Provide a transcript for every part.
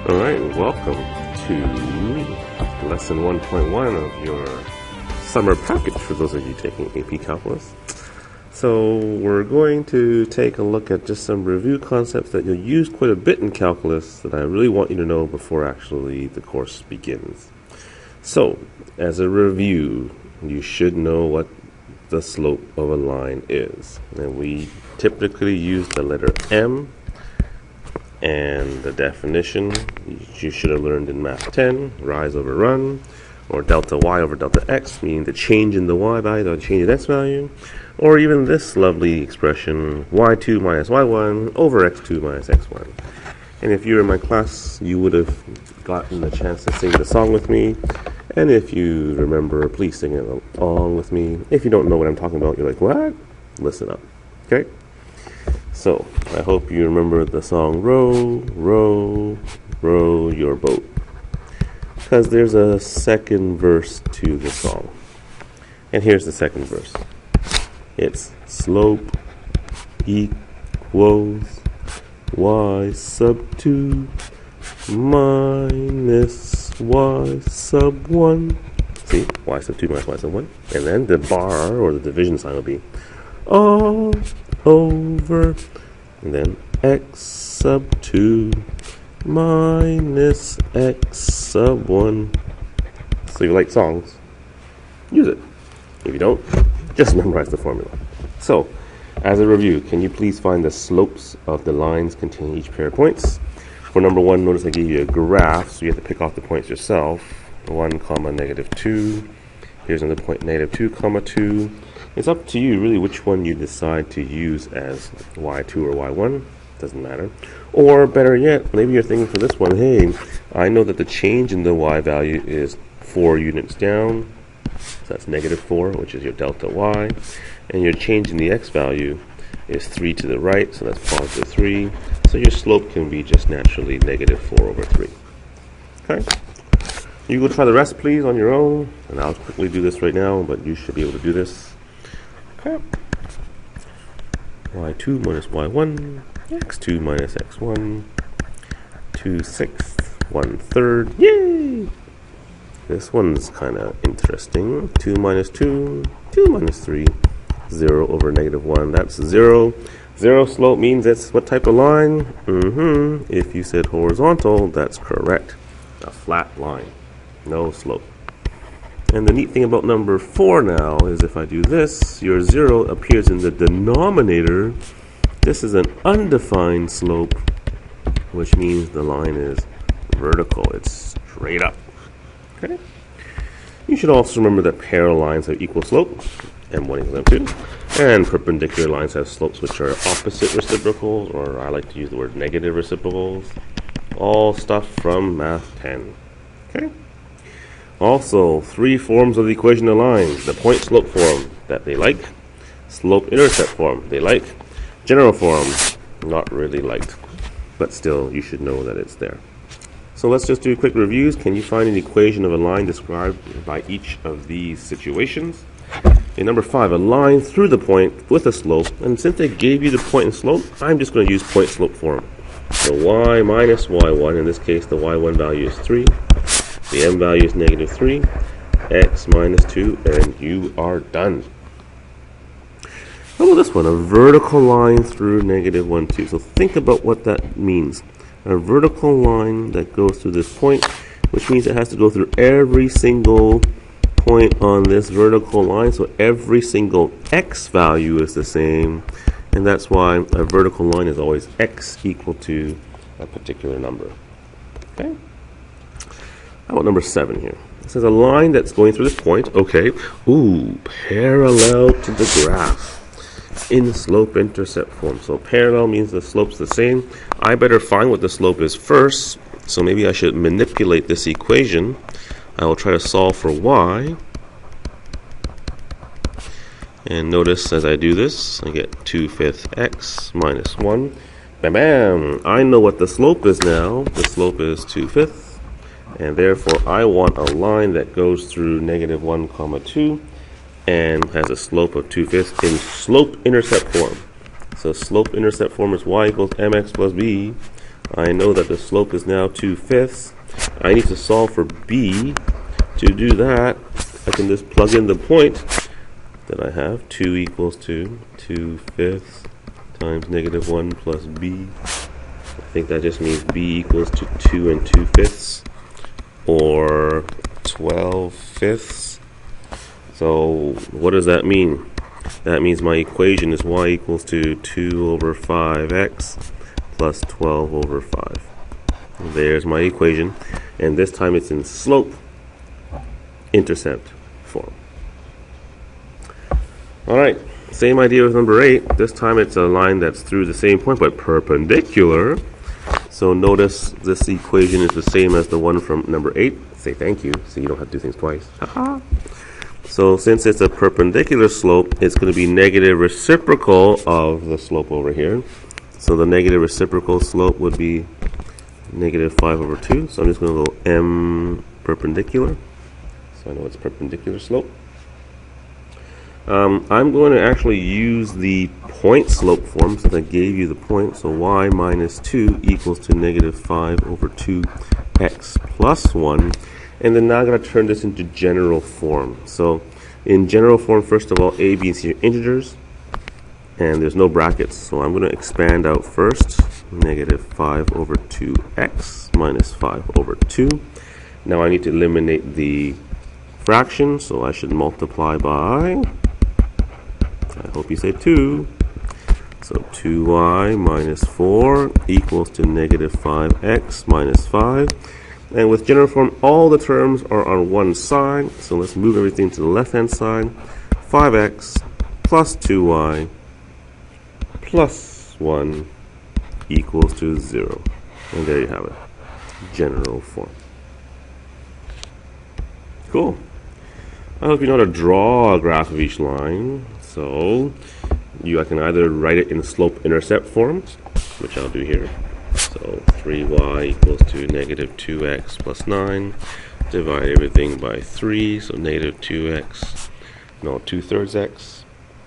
Alright, welcome to lesson 1.1 of your summer package for those of you taking AP Calculus. So we're going to take a look at just some review concepts that you'll use quite a bit in calculus that I really want you to know before actually the course begins. So, as a review, you should know what the slope of a line is. And we typically use the letter M, and the definition you should have learned in Math 10, rise over run, or delta y over delta x, meaning the change in the y value or the change in x value, or even this lovely expression, y2 minus y1 over x2 minus x1. And if you were in my class, you would have gotten a chance to sing the song with me. And if you remember, please sing it along with me. If you don't know what I'm talking about, you're like, what? Listen up. Okay? So, I hope you remember the song, Row, Row, Row Your Boat. Because there's a second verse to the song. And here's the second verse. It's slope equals y sub 2 minus y sub 1. See, y sub 2 minus y sub 1. And then the bar, or the division sign, will be all over, and then x sub 2 minus x sub 1. So if you like songs, use it. If you don't, just memorize the formula. So, as a review, can you please find the slopes of the lines containing each pair of points? For number 1, notice I gave you a graph, so you have to pick off the points yourself. 1, comma, negative 2. Here's another point, negative 2, comma, 2. It's up to you, really, which one you decide to use as y2 or y1. Doesn't matter. Or, better yet, maybe you're thinking for this one, hey, I know that the change in the y value is 4 units down. So that's negative 4, which is your delta y. And your change in the x value is 3 to the right, so that's positive 3. So your slope can be just naturally negative 4 over 3. Okay? You go try the rest, please, on your own. And I'll quickly do this right now, but you should be able to do this. Okay. y2 minus y1, x2 minus x1, 2/6, 1/3. Yay! This one's kind of interesting. 2 minus 2, 2 minus 3, 0 over negative 1. That's 0. 0 slope means it's what type of line? If you said horizontal, that's correct. A flat line. No slope. And the neat thing about number 4 now is if I do this, your 0 appears in the denominator. This is an undefined slope, which means the line is vertical. It's straight up. Okay. You should also remember that parallel lines have equal slope, M1 equals M2, and perpendicular lines have slopes which are opposite reciprocals, or I like to use the word negative reciprocals. All stuff from Math 10. Okay. Also, 3 forms of the equation of lines. The point-slope form that they like. Slope-intercept form they like. General form, not really liked. But still, you should know that it's there. So let's just do quick reviews. Can you find an equation of a line described by each of these situations? In number 5, a line through the point with a slope. And since they gave you the point and slope, I'm just going to use point-slope form. So y minus y1, in this case the y1 value is 3. The m value is negative 3, x minus 2, and you are done. How about this one? A vertical line through negative 1, 2. So think about what that means. A vertical line that goes through this point, which means it has to go through every single point on this vertical line. So every single x value is the same. And that's why a vertical line is always x equal to a particular number. Okay? How about number 7 here? It says a line that's going through this point. Okay. Ooh, parallel to the graph in slope-intercept form. So parallel means the slope's the same. I better find what the slope is first. So maybe I should manipulate this equation. I will try to solve for y. And notice as I do this, I get 2/5 x minus 1. Bam, bam. I know what the slope is now. The slope is 2/5. And therefore, I want a line that goes through negative 1, comma 2, and has a slope of 2/5 in slope-intercept form. So slope-intercept form is y equals mx plus b. I know that the slope is now 2/5. I need to solve for b. To do that, I can just plug in the point that I have. 2 equals to 2/5 times -1 plus b. I think that just means b equals to 2 2/5 or 12/5. So what does that mean? That means my equation is y equals to 2 over 5x plus 12 over 5. There's my equation. And this time it's in slope intercept form. Alright, same idea with number 8. This time it's a line that's through the same point but perpendicular. So notice this equation is the same as the one from number 8. Say thank you, so you don't have to do things twice. So since it's a perpendicular slope, it's going to be negative reciprocal of the slope over here. So the negative reciprocal slope would be -5 over 2. So I'm just going to go m perpendicular. So I know it's perpendicular slope. I'm going to actually use the point slope form since I gave you the point. So y minus 2 equals to -5 over 2x plus 1. And then now I'm going to turn this into general form. So in general form, first of all, a, b, and c are integers. And there's no brackets. So I'm going to expand out first. -5 over 2x minus 5 over 2. Now I need to eliminate the fraction. So I should multiply by, I hope you say 2. So 2y minus 4 equals to -5x minus 5. And with general form, all the terms are on one side. So let's move everything to the left-hand side. 5x plus 2y plus 1 equals to 0. And there you have it. General form. Cool. I hope you know how to draw a graph of each line. So I can either write it in slope-intercept form, which I'll do here. So 3y equals to -2x plus 9. Divide everything by 3, so -2x, no, 2/3 x,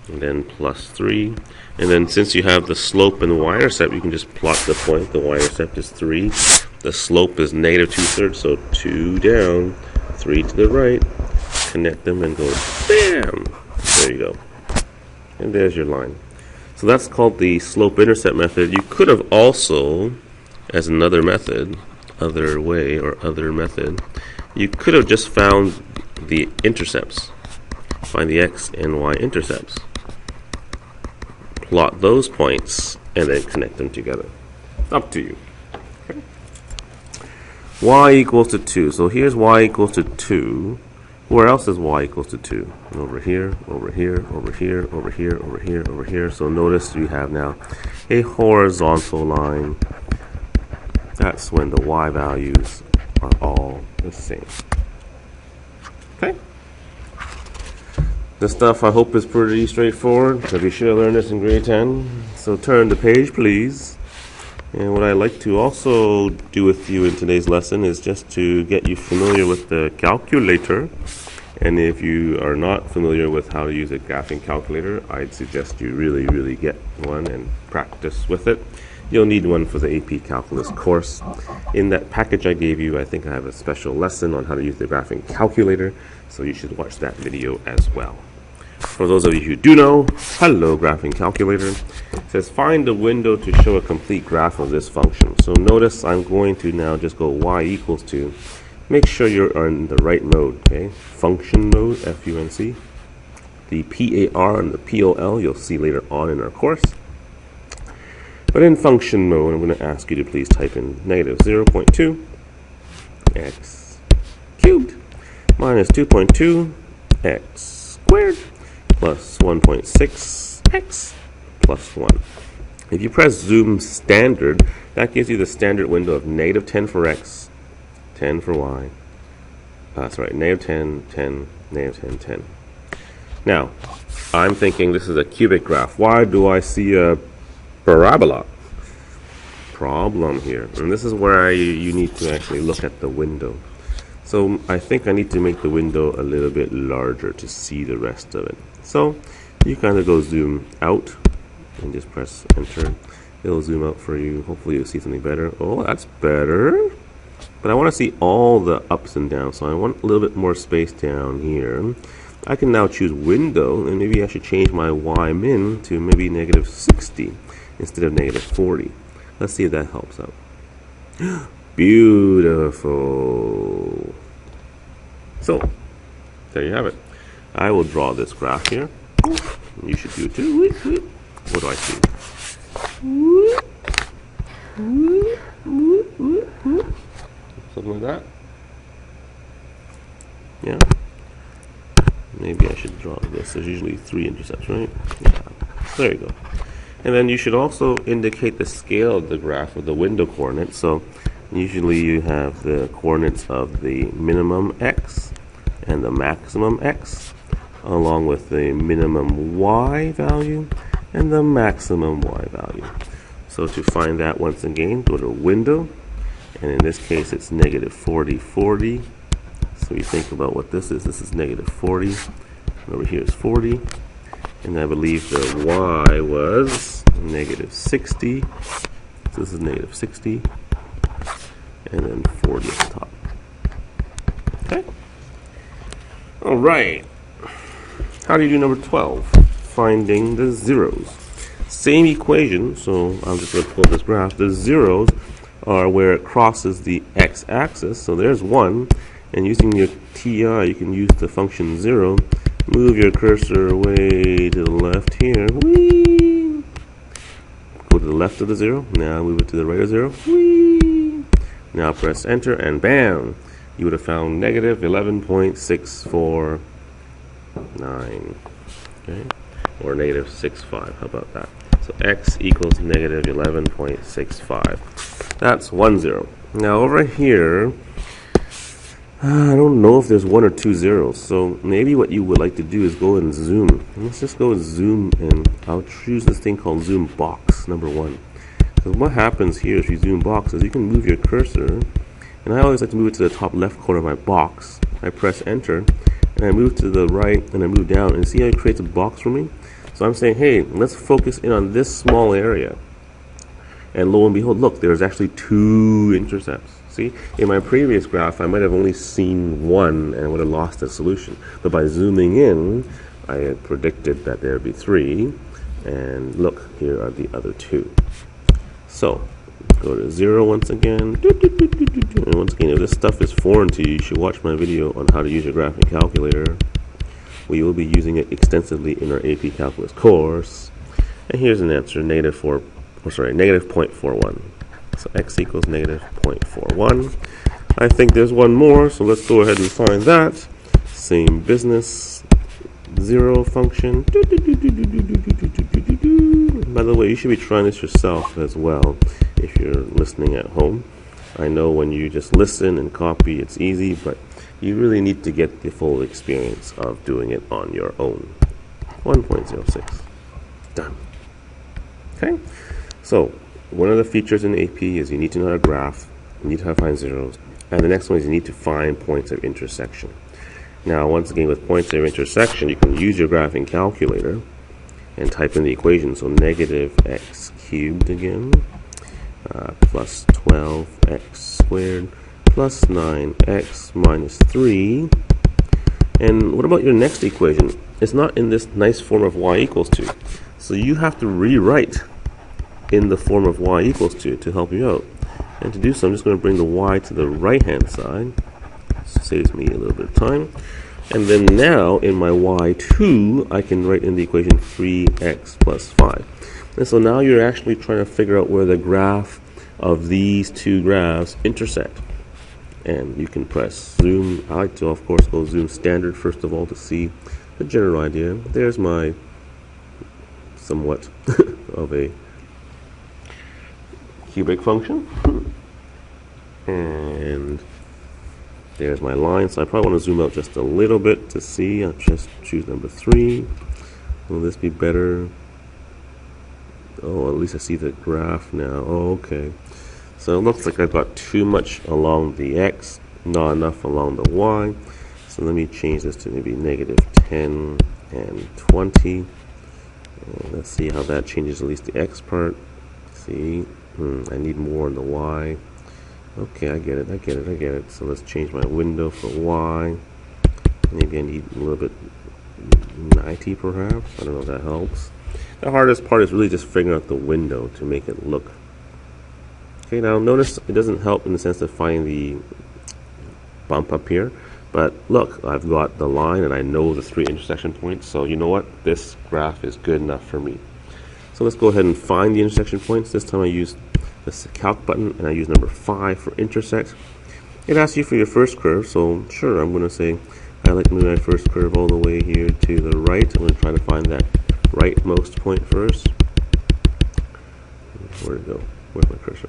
and then plus 3. And then since you have the slope and the y-intercept, you can just plot the point. The y-intercept is 3. The slope is -2/3, so 2 down, 3 to the right. Connect them and go bam! There you go. And there's your line. So that's called the slope-intercept method. You could have also, as another method, other way or other method, you could have just found the intercepts. Find the x and y intercepts. Plot those points and then connect them together. Up to you. Okay. Y equals to 2. So here's y equals to 2. Where else is y equals to 2? Over here, over here, over here, over here, over here, over here. So notice we have now a horizontal line. That's when the y values are all the same. Okay? This stuff I hope is pretty straightforward, because you should have learned this in grade 10. So turn the page, please. And what I'd like to also do with you in today's lesson is just to get you familiar with the calculator. And if you are not familiar with how to use a graphing calculator, I'd suggest you really get one and practice with it. You'll need one for the AP Calculus course. In that package I gave you, I think I have a special lesson on how to use the graphing calculator, so you should watch that video as well. For those of you who do know, hello graphing calculator. It says find a window to show a complete graph of this function. So notice I'm going to now just go y equals to, make sure you're in the right mode, okay? Function mode, FUNC. The PAR and the POL you'll see later on in our course. But in function mode, I'm going to ask you to please type in -0.2 x cubed minus 2.2 x squared plus 1.6 x plus 1. If you press zoom standard, that gives you the standard window of -10 for x, 10 for y. That's right, -10, 10, -10, 10. Now, I'm thinking this is a cubic graph. Why do I see a parabola? Problem here. And this is where you need to actually look at the window. So I think I need to make the window a little bit larger to see the rest of it. So you kind of go zoom out and just press enter. It'll zoom out for you. Hopefully you'll see something better. Oh, that's better. But I want to see all the ups and downs, so I want a little bit more space down here. I can now choose window, and maybe I should change my Y min to maybe negative 60 instead of negative 40. Let's see if that helps out. Beautiful. So, there you have it. I will draw this graph here. You should do it too. What do I see? Something like that. Yeah. Maybe I should draw this. There's usually 3 intercepts, right? Yeah. There you go. And then you should also indicate the scale of the graph with the window coordinates. So usually you have the coordinates of the minimum x and the maximum x, along with the minimum y value and the maximum y value. So to find that, once again, go to window, and in this case it's negative 40, 40. So you think about what this is. This is negative 40, and over here is 40, and I believe the y was negative 60. So this is negative 60, and then 40 at the top. Okay. All right. How do you do number 12? Finding the zeros. Same equation, so I'm just going to pull this graph. The zeros are where it crosses the x-axis. So there's 1, and using your TI, you can use the function 0. Move your cursor way to the left here. Whee! Go to the left of the 0. Now move it to the right of 0. Whee! Now press enter, and bam! You would have found negative 11.649. Okay? Or negative 6.5. How about that? So x equals negative 11.65. That's 1 0. Now over here, I don't know if there's 1 or 2 zeros. So maybe what you would like to do is go and zoom. Let's just go and zoom, and I'll choose this thing called zoom box, number 1. So what happens here if you zoom box is you can move your cursor, and I always like to move it to the top left corner of my box. I press enter, and I move to the right, and I move down, and see how it creates a box for me? So I'm saying, hey, let's focus in on this small area. And lo and behold, look, there's actually 2 intercepts. See, in my previous graph, I might have only seen 1 and would have lost the solution. But by zooming in, I had predicted that there would be 3. And look, here are the other 2. So, go to 0 once again. And once again, if this stuff is foreign to you, you should watch my video on how to use your graphing calculator. We will be using it extensively in our AP Calculus course. And here's an answer, negative 0.41. So x equals negative 0.41. I think there's one more, so let's go ahead and find that. Same business, 0 function. By the way, you should be trying this yourself as well if you're listening at home. I know when you just listen and copy, it's easy, but you really need to get the full experience of doing it on your own. 1.06. Done. Okay? So, one of the features in AP is you need to know how to graph, you need to find zeros, and the next one is you need to find points of intersection. Now, once again, with points of intersection, you can use your graphing calculator and type in the equation. So, negative x cubed again, plus 12x squared, plus 9x minus 3. And what about your next equation? It's not in this nice form of y equals 2. So you have to rewrite in the form of y equals 2 to help you out. And to do so, I'm just going to bring the y to the right-hand side. Saves me a little bit of time. And then now, in my y2, I can write in the equation 3x plus 5. And so now you're actually trying to figure out where the graph of these 2 graphs intersect. And you can press zoom. I like to, of course, go zoom standard first of all to see the general idea. There's my somewhat of a cubic function. And there's my line. So I probably want to zoom out just a little bit to see. I'll just choose number 3. Will this be better? Oh, at least I see the graph now. Oh, okay. So it looks like I've got too much along the x, not enough along the y. So let me change this to maybe negative 10 and 20. And let's see how that changes at least the x part. See, I need more on the Y. Okay, I get it. So let's change my window for Y. Maybe I need a little bit 90 perhaps. I don't know if that helps. The hardest part is really just figuring out the window to make it look. Okay, now notice it doesn't help in the sense of finding the bump up here. But look, I've got the line and I know the 3 intersection points. So you know what? This graph is good enough for me. So let's go ahead and find the intersection points. This time I use this calc button and I use number 5 for intersect. It asks you for your first curve, so sure, I'm going to say I like to move my first curve all the way here to the right. I'm going to try to find that rightmost point first. Where'd it go? Where's my cursor?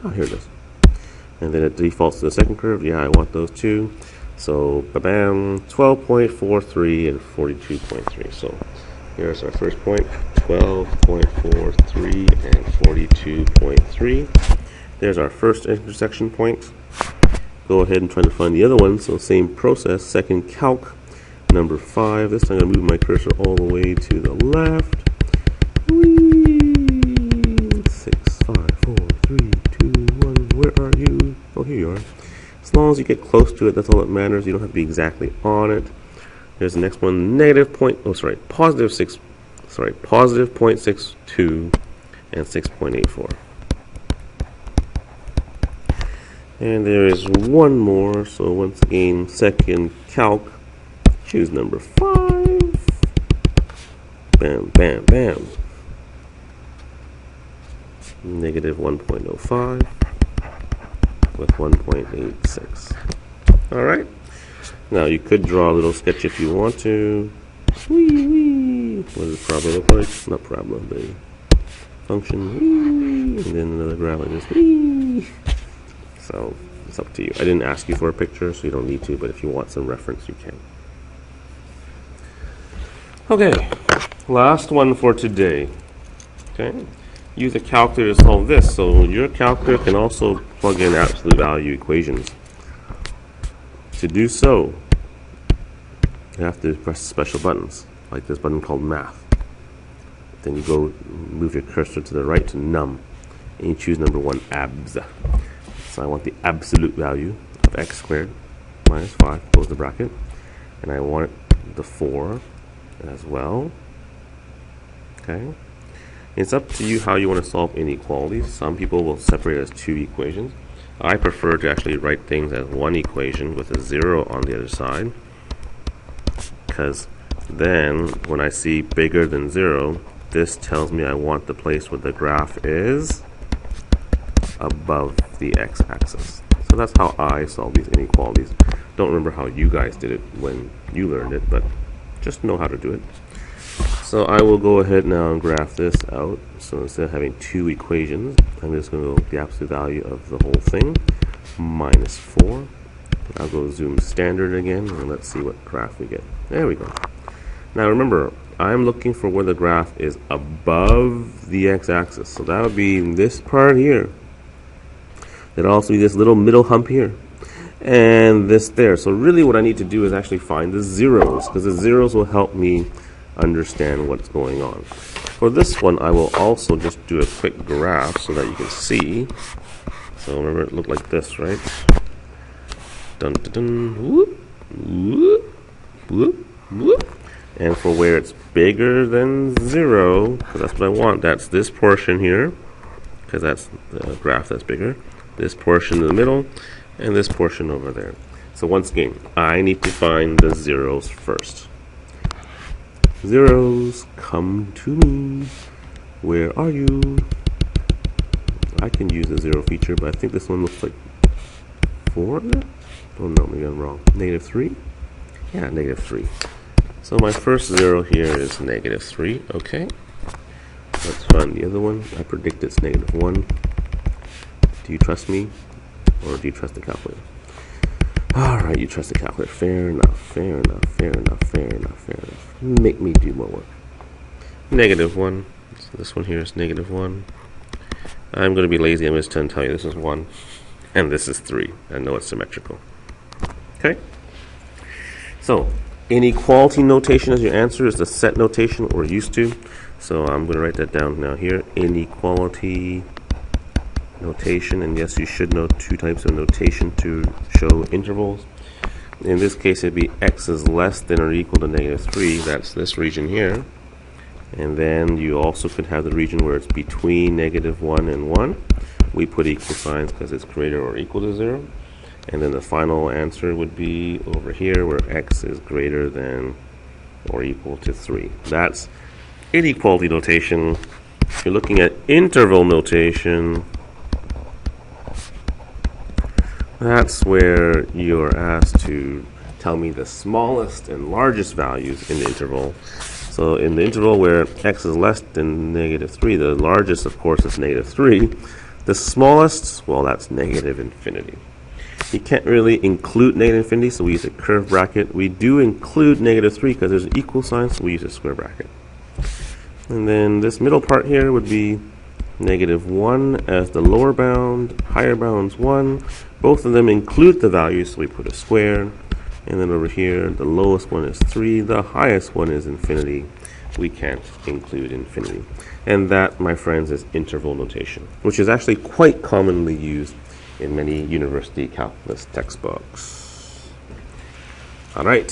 Oh, here it is. And then it defaults to the second curve. Yeah, I want those two. So, ba-bam, 12.43 and 42.3. So here's our first point, 12.43 and 42.3. There's our first intersection point. Go ahead and try to find the other one. So same process, second calc, number 5. This time I'm going to move my cursor all the way to the left. 6, 5, 4, 3, 2, 1. Where are you? Oh, here you are. As long as you get close to it, that's all that matters. You don't have to be exactly on it. There's the next one, positive 0.62 and 6.84. And there is one more. So once again, second calc, choose number 5. Bam, bam, bam. Negative 1.05 with 1.86. All right. Now you could draw a little sketch if you want to. Wee, wee. What does the parabola look like? Not parabola, the function. Wee. And then another graph like this. Wee. So it's up to you. I didn't ask you for a picture, so you don't need to, but if you want some reference, you can. Okay, last one for today. Okay, use a calculator to solve this. So your calculator can also plug in absolute value equations. To do so, you have to press special buttons, like this button called Math. Then you go move your cursor to the right to Num, and you choose number 1, Abs. So I want the absolute value of x squared minus 5, close the bracket, and I want the 4 as well. Okay, it's up to you how you want to solve inequalities. Some people will separate it as 2 equations. I prefer to actually write things as 1 equation with a 0 on the other side, because then when I see bigger than 0, this tells me I want the place where the graph is above the x-axis. So that's how I solve these inequalities. Don't remember how you guys did it when you learned it, but just know how to do it. So I will go ahead now and graph this out. So instead of having 2 equations, I'm just going to go with the absolute value of the whole thing, minus 4. I'll go zoom standard again, and let's see what graph we get. There we go. Now remember, I'm looking for where the graph is above the x-axis. So that would be this part here. It'll also be this little middle hump here. And this there. So really what I need to do is actually find the zeros, because the zeros will help me understand what's going on. For this one, I will also just do a quick graph so that you can see. So remember, it looked like this, right? Dun, dun, dun, whoop, whoop, whoop, whoop. And for where it's bigger than 0, because that's what I want, that's this portion here, because that's the graph that's bigger. This portion in the middle, and this portion over there. So once again, I need to find the zeros first. Zeros, come to me. Where are you? I can use the 0 feature, but I think this one looks like 4. Oh no, maybe I'm wrong. -3? Yeah, -3. So my first 0 here is -3. Okay. Let's find the other one. I predict it's -1. Do you trust me, or do you trust the calculator? Alright, you trust the calculator. Fair enough, fair enough, fair enough, fair enough, fair enough. Make me do more work. -1. So this one here is -1. I'm going to be lazy. I'm just going to tell you this is 1, and this is 3. I know it's symmetrical. Okay? So, Inequality notation as your answer is the set notation we're used to. So I'm going to write that down now here. Inequality notation. And yes, you should know two types of notation to show intervals. In this case, it'd be x is less than or equal to -3. That's this region here. And then you also could have the region where it's between -1 and 1. We put equal signs because it's greater or equal to 0. And then the final answer would be over here where x is greater than or equal to 3. That's inequality notation. If you're looking at interval notation, that's where you're asked to tell me the smallest and largest values in the interval. So in the interval where x is less than -3, the largest, of course, is -3. The smallest, well, that's -infinity. You can't really include -infinity, so we use a curved bracket. We do include -3 because there's an equal sign, so we use a square bracket. And then this middle part here would be -1 as the lower bound, higher bound's 1. Both of them include the values, so we put a square. And then over here, the lowest one is 3. The highest one is infinity. We can't include infinity. And that, my friends, is interval notation, which is actually quite commonly used in many university calculus textbooks. All right,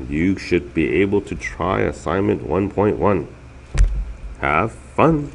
you should be able to try assignment 1.1. Have fun.